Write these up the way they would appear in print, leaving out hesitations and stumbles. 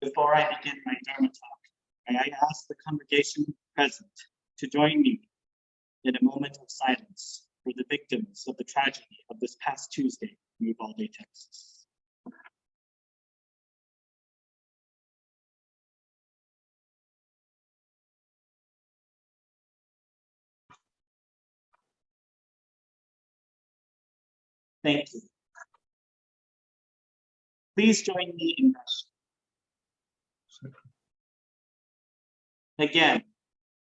Before I begin my Dharma talk, may I ask the congregation present to join me in a moment of silence for the victims of the tragedy of this past Tuesday in Uvalde, Texas. Thank you. Please join me in Russia. Again,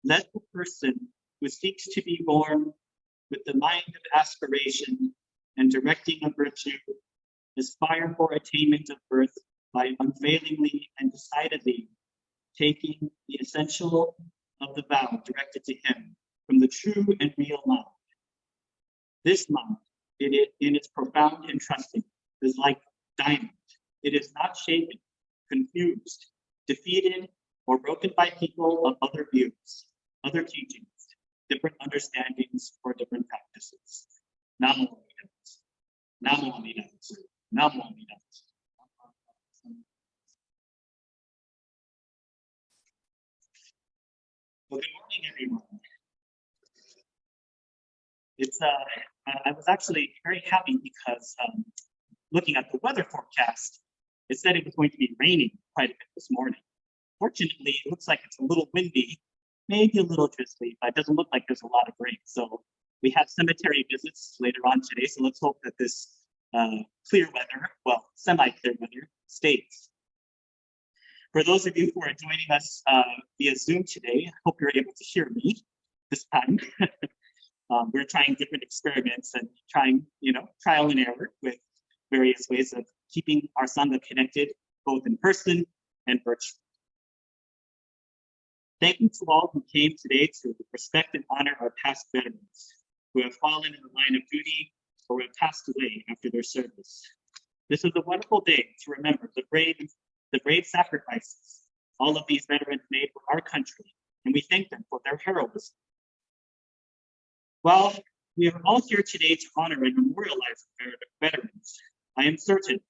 let the person who seeks to be born with the mind of aspiration and directing of virtue aspire for attainment of birth by unfailingly and decidedly taking the essential of the vow directed to him from the true and real mind. This mind, in its profound entrusting, is like diamond. It is not shaken, confused, defeated, or broken by people of other views, other teachings, different understandings, or different practices. Namo Amida Buddha. Namo Amida Buddha. Namo Amida Buddha. Well, good morning, everyone. I was actually very happy because looking at the weather forecast, it said it was going to be raining quite a bit this morning. Fortunately, it looks like it's a little windy, maybe a little drizzly, but it doesn't look like there's a lot of rain. So we have cemetery visits later on today. So let's hope that this clear weather, well, semi-clear weather, stays. For those of you who are joining us via Zoom today, I hope you're able to hear me this time. We're trying different experiments and trying, trial and error with various ways of keeping our Sangha connected, both in person and virtually. Thank you to all who came today to respect and honor our past veterans who have fallen in the line of duty or who have passed away after their service. This is a wonderful day to remember the brave sacrifices all of these veterans made for our country, and we thank them for their heroism. While we are all here today to honor and memorialize veterans, I am certain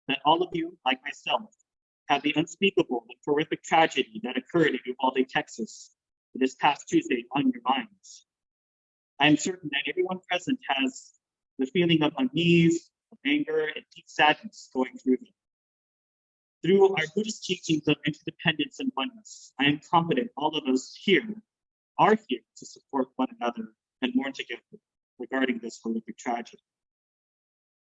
that all of you, like myself, have the unspeakable and horrific tragedy that occurred in Uvalde, Texas, this past Tuesday on your minds. I am certain that everyone present has the feeling of unease, of anger, and deep sadness going through them. Through our Buddhist teachings of interdependence and oneness, I am confident all of us here are here to support one another and mourn together regarding this horrific tragedy.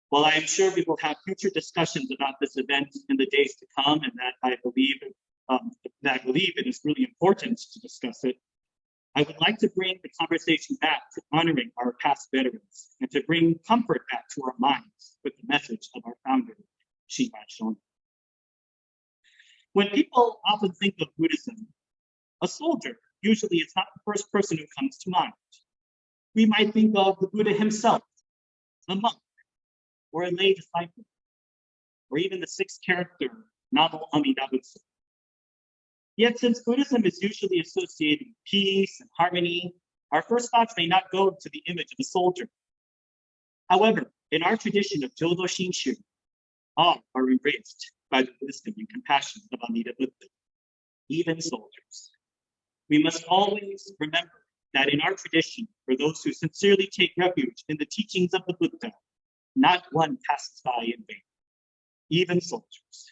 While I am sure we will have future discussions about this event in the days to come, and that I believe it is really important to discuss it, I would like to bring the conversation back to honoring our past veterans and to bring comfort back to our minds with the message of our founder, Shinran Shonin. When people often think of Buddhism, a soldier usually is not the first person who comes to mind. We might think of the Buddha himself, a monk, or a lay disciple, or even the sixth character, Namo Amida Buddha. Yet since Buddhism is usually associated with peace and harmony, our first thoughts may not go to the image of a soldier. However, in our tradition of Jodo Shinshu, all are embraced by the wisdom and compassion of Amida Buddha, even soldiers. We must always remember that in our tradition, for those who sincerely take refuge in the teachings of the Buddha, not one passes by in vain, even soldiers.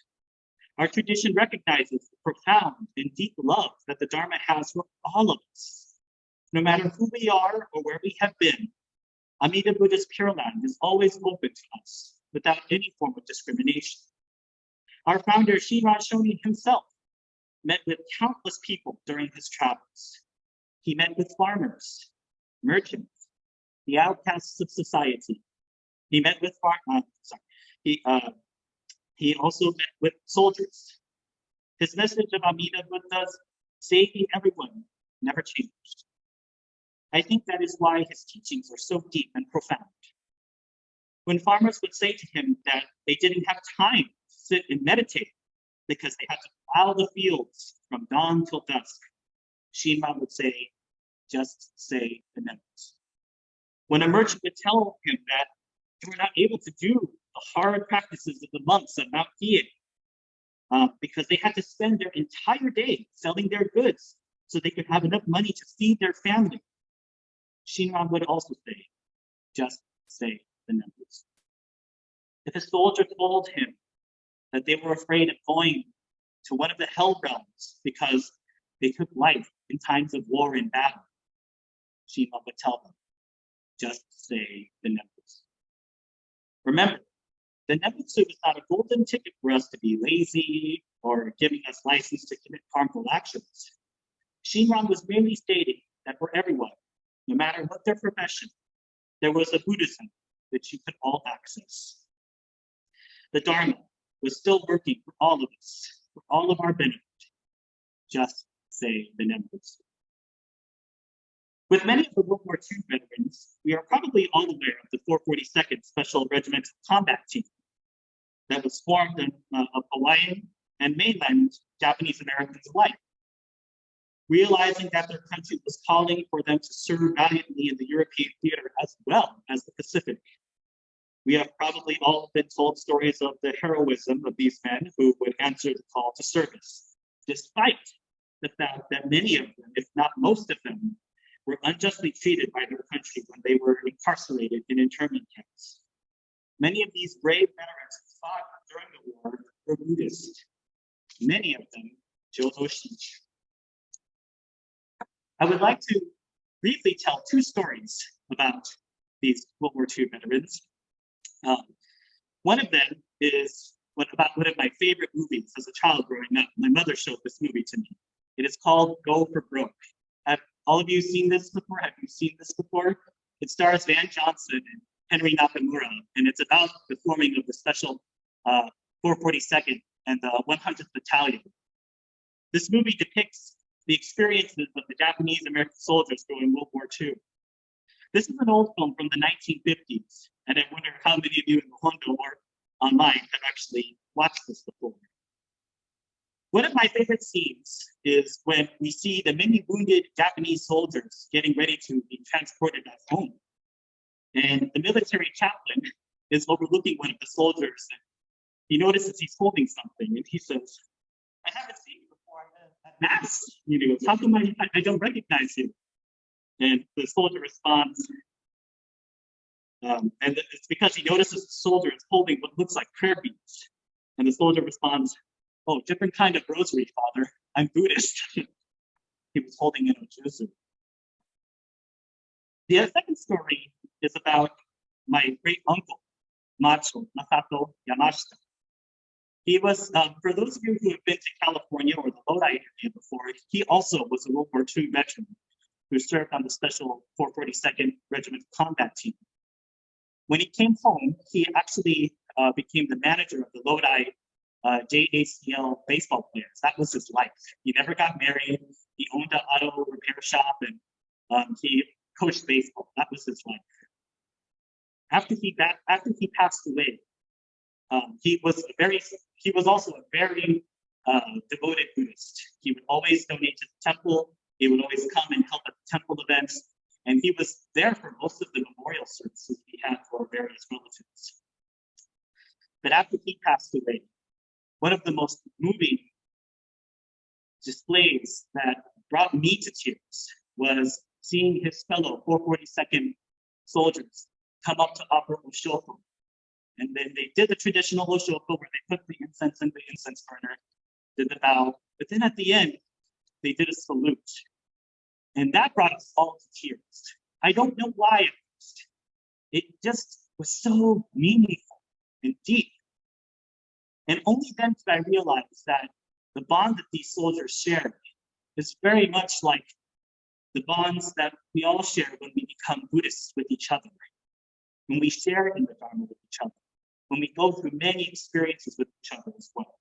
Our tradition recognizes the profound and deep love that the Dharma has for all of us. No matter who we are or where we have been, Amida Buddha's Pure Land is always open to us without any form of discrimination. Our founder, Shinran Shonin himself, met with countless people during his travels. He met with farmers, merchants, the outcasts of society. He met with he also met with soldiers. His message of Amida Buddha's saving everyone never changed. I think that is why his teachings are so deep and profound. When farmers would say to him that they didn't have time to sit and meditate because they had to plow the fields from dawn till dusk, Shinran would say, just say the notes. When a merchant would tell him that they were not able to do the hard practices of the monks at Mount Hiei, because they had to spend their entire day selling their goods so they could have enough money to feed their family. Shinran would also say, just say the numbers. If a soldier told him that they were afraid of going to one of the hell realms because they took life in times of war and battle, Shinran would tell them, just say the numbers. Remember, the Nembutsu is not a golden ticket for us to be lazy or giving us license to commit harmful actions. Shinran was merely stating that for everyone, no matter what their profession, there was a Buddhism that you could all access. The Dharma was still working for all of us, for all of our benefit. Just say the numbers. With many of the World War II veterans, we are probably all aware of the 442nd Special Regimental Combat Team that was formed of Hawaiian and mainland Japanese Americans alike. Realizing that their country was calling for them to serve valiantly in the European theater as well as the Pacific. We have probably all been told stories of the heroism of these men who would answer the call to service, despite the fact that many of them, if not most of them, were unjustly treated by their country when they were incarcerated in internment camps. Many of these brave veterans who fought during the war were Buddhist, many of them Jodo Shinshu. I would like to briefly tell two stories about these World War II veterans. One of them is about one of my favorite movies as a child growing up. My mother showed this movie to me. It is called Go for Broke. Have all of you seen this before? Have you seen this before? It stars Van Johnson and Henry Nakamura, and it's about the forming of the special 442nd and the 100th Battalion. This movie depicts the experiences of the Japanese American soldiers during World War II. This is an old film from the 1950s, and I wonder how many of you in the Hondo or online have actually watched this before. One of my favorite scenes is when we see the many wounded Japanese soldiers getting ready to be transported back home. And the military chaplain is overlooking one of the soldiers, and he notices he's holding something, and he says, I haven't seen you before at Mass. You know, how come I don't recognize you? And the soldier responds, and it's because he notices the soldier is holding what looks like prayer beads. And the soldier responds, oh, different kind of rosary, Father. I'm Buddhist. He was holding an ojuzu. The second story is about my great uncle, Macho Masato Yamashita. He was, for those of you who have been to California or the Lodi area before, he also was a World War II veteran who served on the special 442nd Regimental Combat Team. When he came home, he actually became the manager of the Lodi JACL baseball players. That was his life. He never got married. He owned an auto repair shop, and he coached baseball. That was his life. After he passed away, he was also a very devoted Buddhist. He would always donate to the temple. He would always come and help at the temple events, and he was there for most of the memorial services we had for various relatives. But after he passed away, one of the most moving displays that brought me to tears was seeing his fellow 442nd soldiers come up to offer Oshoko. And then they did the traditional Oshoko where they put the incense in the incense burner, did the bow, but then at the end, they did a salute. And that brought us all to tears. I don't know why at first. It just was so meaningful and deep. And only then did I realize that the bond that these soldiers shared is very much like the bonds that we all share when we become Buddhists with each other, when we share in the Dharma with each other, when we go through many experiences with each other as well.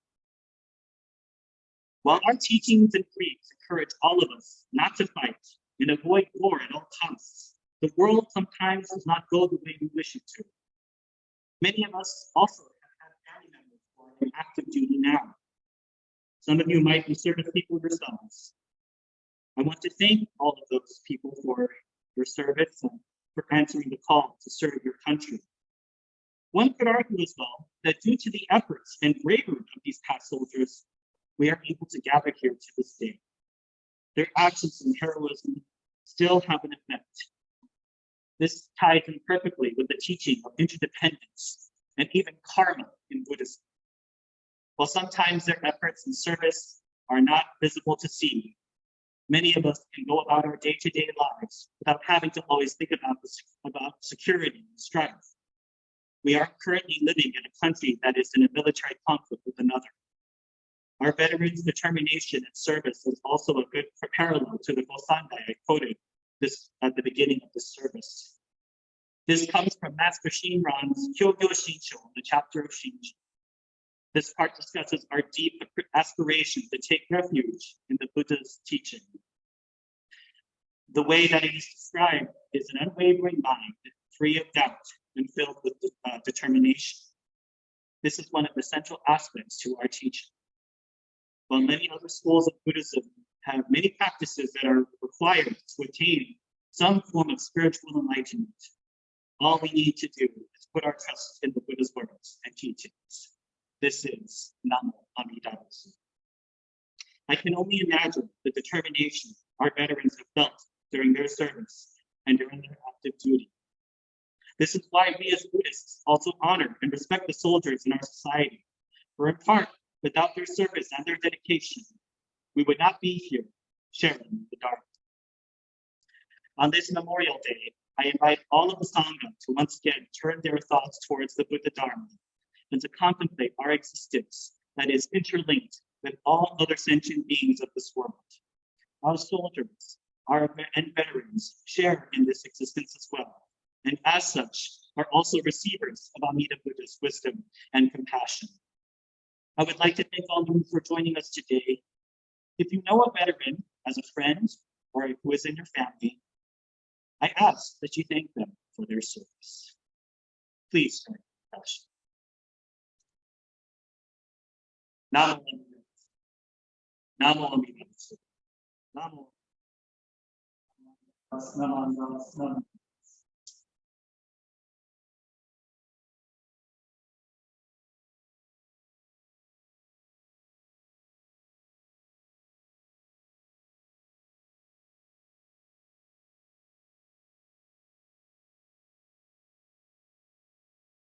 While our teachings and creeds encourage all of us not to fight and avoid war at all costs, the world sometimes does not go the way we wish it to. Many of us also have had family members who are in active duty now. Some of you might be service people yourselves. I want to thank all of those people for your service and for answering the call to serve your country. One could argue as well that due to the efforts and bravery of these past soldiers, we are able to gather here to this day. Their actions and heroism still have an effect. This ties in perfectly with the teaching of interdependence and even karma in Buddhism. While sometimes their efforts and service are not visible to see, many of us can go about our day-to-day lives without having to always think about security and strife. We are currently living in a country that is in a military conflict with another. Our veterans' determination and service is also a good parallel to the Gosandai I quoted this at the beginning of this service. This comes from Master Shinran's Kyogyo Shincho, the chapter of Shinji. This part discusses our deep aspiration to take refuge in the Buddha's teaching. The way that it is described is an unwavering mind, free of doubt and filled with determination. This is one of the central aspects to our teaching. While many other schools of Buddhism have many practices that are required to attain some form of spiritual enlightenment, all we need to do is put our trust in the Buddha's words and teachings. This is Namo Amida Buddha. I can only imagine the determination our veterans have felt during their service and during their active duty. This is why we as Buddhists also honor and respect the soldiers in our society, for in part, without their service and their dedication, we would not be here sharing the Dharma. On this Memorial Day, I invite all of the Sangha to once again turn their thoughts towards the Buddha Dharma and to contemplate our existence that is interlinked with all other sentient beings of this world. Our soldiers and veterans share in this existence as well, and as such are also receivers of Amida Buddha's wisdom and compassion. I would like to thank all of you for joining us today. If you know a veteran as a friend or who is in your family, I ask that you thank them for their service. Please turn to compassion. Namo Amida. Namo Amida. Namo. Namo.